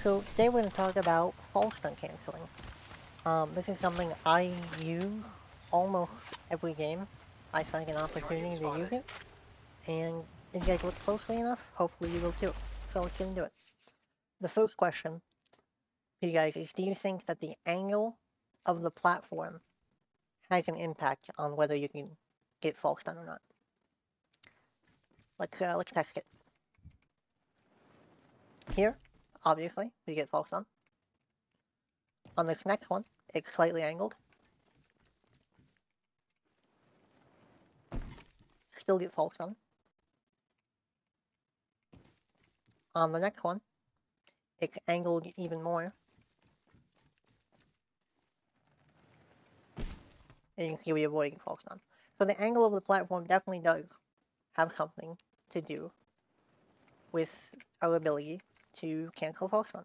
So today we're going to talk about fall stunt canceling. This is something I use almost every game. I find an opportunity to use it, and if you guys look closely enough, hopefully you will too. So let's get into it. The first question for you guys is, do you think that the angle of the platform has an impact on whether you can get fall stun or not? Let's test it. Here, obviously, we get fall stun. On this next one, it's slightly angled. Still get fall stun. On the next one, it's angled even more. And you can see we avoid fall stun. So the angle of the platform definitely does have something to do with our ability to cancel fall stun.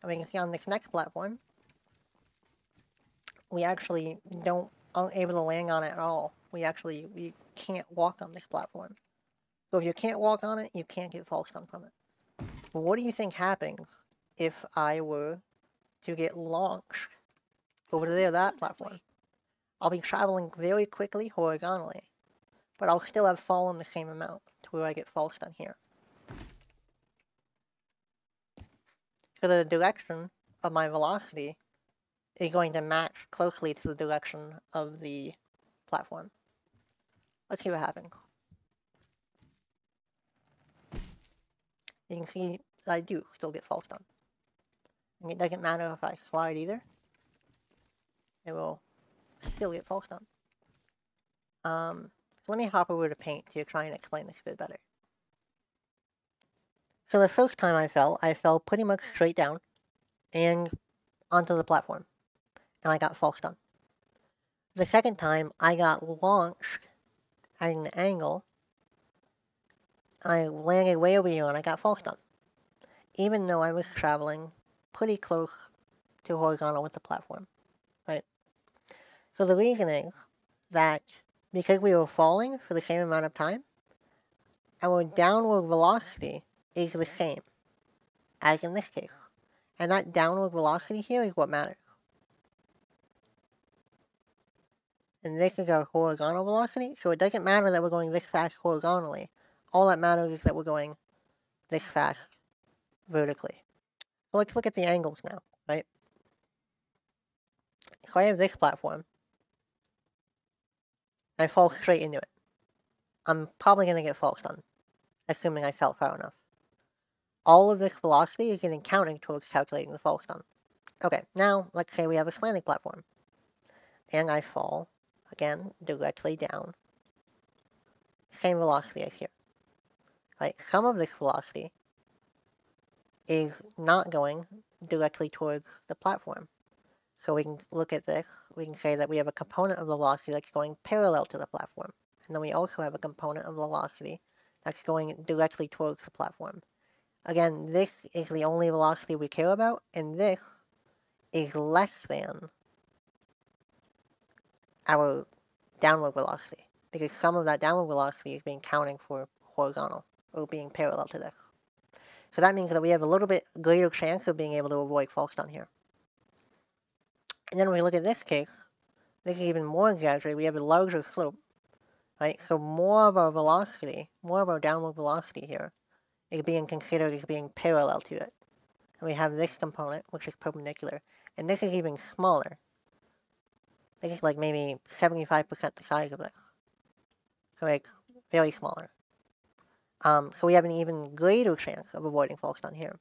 And we can see on this next platform, we actually aren't able to land on it at all. We can't walk on this platform. So if you can't walk on it, you can't get fall stun from it. But what do you think happens if I were to get launched over to that platform? I'll be traveling very quickly horizontally, but I'll still have fallen the same amount to where I get fall stun here. So the direction of my velocity is going to match closely to the direction of the platform. Let's see what happens. You can see that I do still get fall stun. And it doesn't matter if I slide either. It will still get fall stun. So let me hop over to paint to try and explain this a bit better. So the first time I fell pretty much straight down and onto the platform, and I got fall stun. The second time I got launched at an angle, I landed way over here and I got fall stun, even though I was traveling pretty close to horizontal with the platform, right? So the reason is that because we were falling for the same amount of time, our downward velocity is the same as in this case. And that downward velocity here is what matters. And this is our horizontal velocity, so it doesn't matter that we're going this fast horizontally. All that matters is that we're going this fast vertically. So let's look at the angles now, right? So I have this platform. I fall straight into it. I'm probably going to get fall stun, assuming I fell far enough. All of this velocity is getting counted towards calculating the fall stun. Okay, now let's say we have a slanting platform. And I fall, again, directly down. Same velocity as here. Right? Some of this velocity is not going directly towards the platform. So we can look at this, we can say that we have a component of the velocity that's going parallel to the platform. And then we also have a component of velocity that's going directly towards the platform. Again, this is the only velocity we care about, and this is less than our downward velocity, because some of that downward velocity is being counted for horizontal, or being parallel to this. So that means that we have a little bit greater chance of being able to avoid fall stun here. And then when we look at this case, this is even more exaggerated. We have a larger slope, right? So more of our velocity, more of our downward velocity here is being considered as being parallel to it. And we have this component, which is perpendicular. And this is even smaller. This is like maybe 75% the size of this. So it's very smaller. So we have an even greater chance of avoiding fall stun here.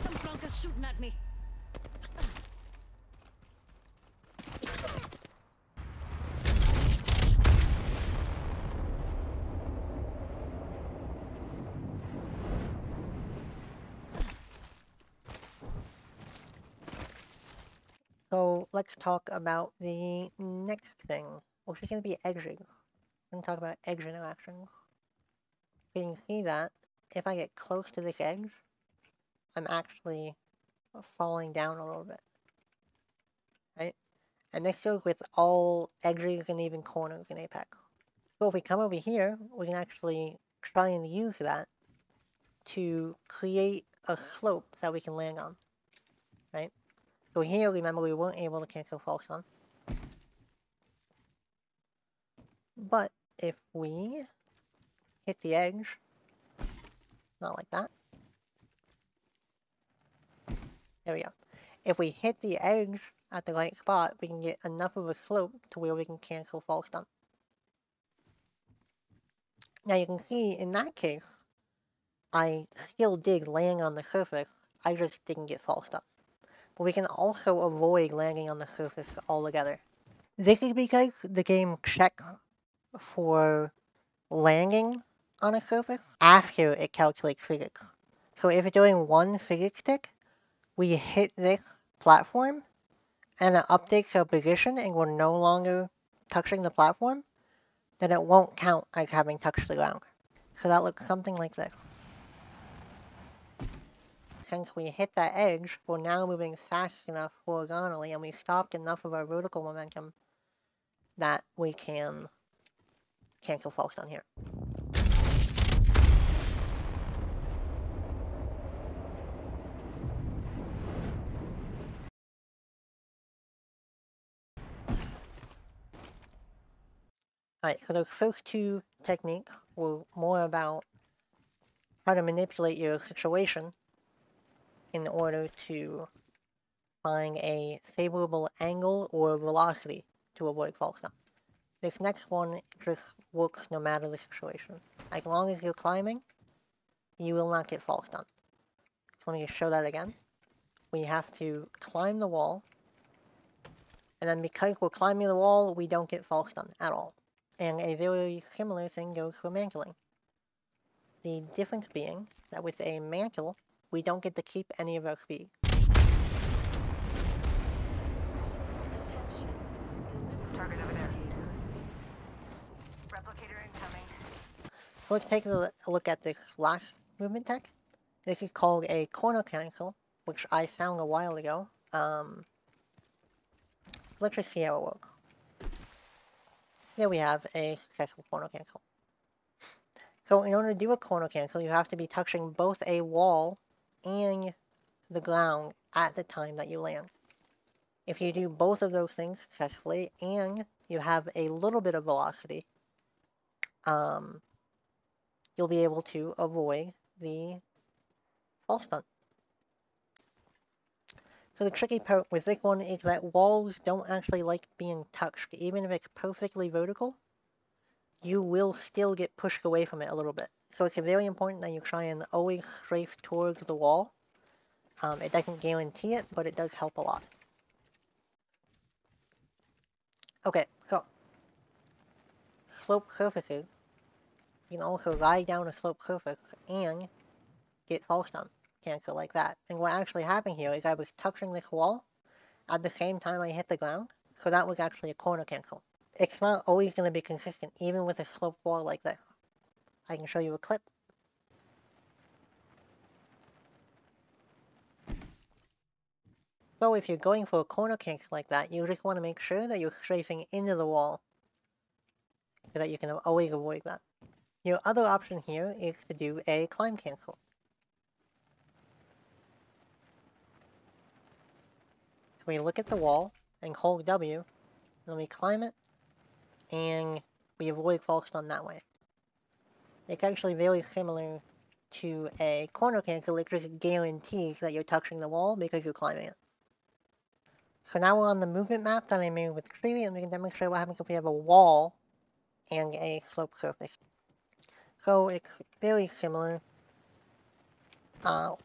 Some drunk is shooting at me. let's talk about the next thing, which is going to be edging. I'm going to talk about edge interactions. So you can see that if I get close to this edge, I'm actually falling down a little bit, right? And this goes with all edges and even corners in Apex. So if we come over here, we can actually try and use that to create a slope that we can land on, right? So here, remember, we weren't able to cancel false on. But if we hit the edge, not like that. There we go. If we hit the edge at the right spot, we can get enough of a slope to where we can cancel false stun. Now you can see in that case, I still did land on the surface, I just didn't get false stun. But we can also avoid landing on the surface altogether. This is because the game checks for landing on a surface after it calculates physics. So if it's doing one physics tick, we hit this platform and it updates our position and we're no longer touching the platform, then it won't count as having touched the ground. So that looks something like this. Since we hit that edge, we're now moving fast enough horizontally and we stopped enough of our vertical momentum that we can cancel false stun here. Alright, so those first two techniques were more about how to manipulate your situation in order to find a favorable angle or velocity to avoid false stun. This next one just works no matter the situation. As long as you're climbing, you will not get false stun. So let me just show that again. We have to climb the wall, and then because we're climbing the wall, we don't get false stun at all. And a very similar thing goes for mantling. The difference being that with a mantle, we don't get to keep any of our speed. Target over there. Replicator incoming. So let's take a look at this last movement tech. This is called a corner cancel, which I found a while ago. Let's just see how it works. Here we have a successful corner cancel. So in order to do a corner cancel, you have to be touching both a wall and the ground at the time that you land. If you do both of those things successfully and you have a little bit of velocity, you'll be able to avoid the false stun. So the tricky part with this one is that walls don't actually like being touched. Even if it's perfectly vertical, you will still get pushed away from it a little bit. So it's very important that you try and always strafe towards the wall. It doesn't guarantee it, but it does help a lot. Okay, so sloped surfaces, you can also lie down a sloped surface and get false stun cancel like that. And what actually happened here is I was touching this wall at the same time I hit the ground, so that was actually a corner cancel. It's not always going to be consistent, even with a sloped wall like this. I can show you a clip. So if you're going for a corner cancel like that, you just want to make sure that you're strafing into the wall so that you can always avoid that. Your other option here is to do a climb cancel. So we look at the wall and hold W, then we climb it, and we avoid false stun that way. It's actually very similar to a corner cancel. It just guarantees that you're touching the wall because you're climbing it. So now we're on the movement map that I made with Tree, and we can demonstrate what happens if we have a wall and a sloped surface. So it's very similar.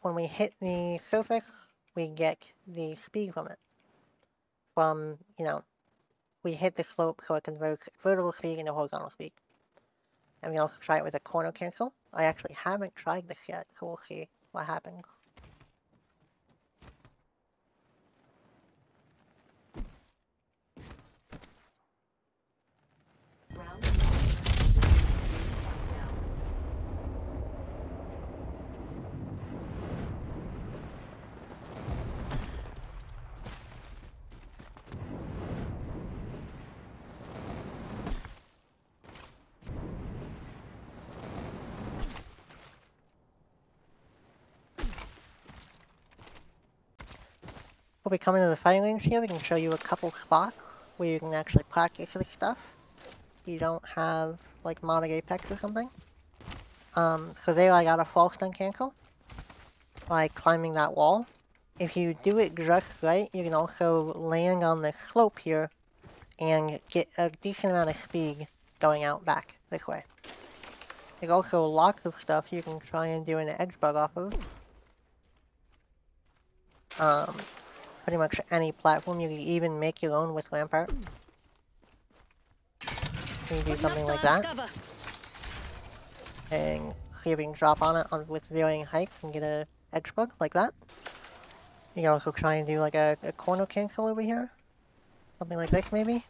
When we hit the surface, we get the speed from it. From, we hit the slope, so it converts vertical speed into horizontal speed. And we also try it with a corner cancel. I actually haven't tried this yet, so we'll see what happens. When we come into the fighting range here, we can show you a couple spots where you can actually practice this stuff. You don't have, like, modded Apex or something. So there I got a false stun cancel, like climbing that wall. If you do it just right, you can also land on this slope here and get a decent amount of speed going out back this way. There's also lots of stuff you can try and do an edge bug off of. Pretty much any platform. You can even make your own with Rampart. You can do something like that. And see if you can drop on it with varying heights and get a edge bug like that. You can also try and do like a corner cancel over here. Something like this maybe.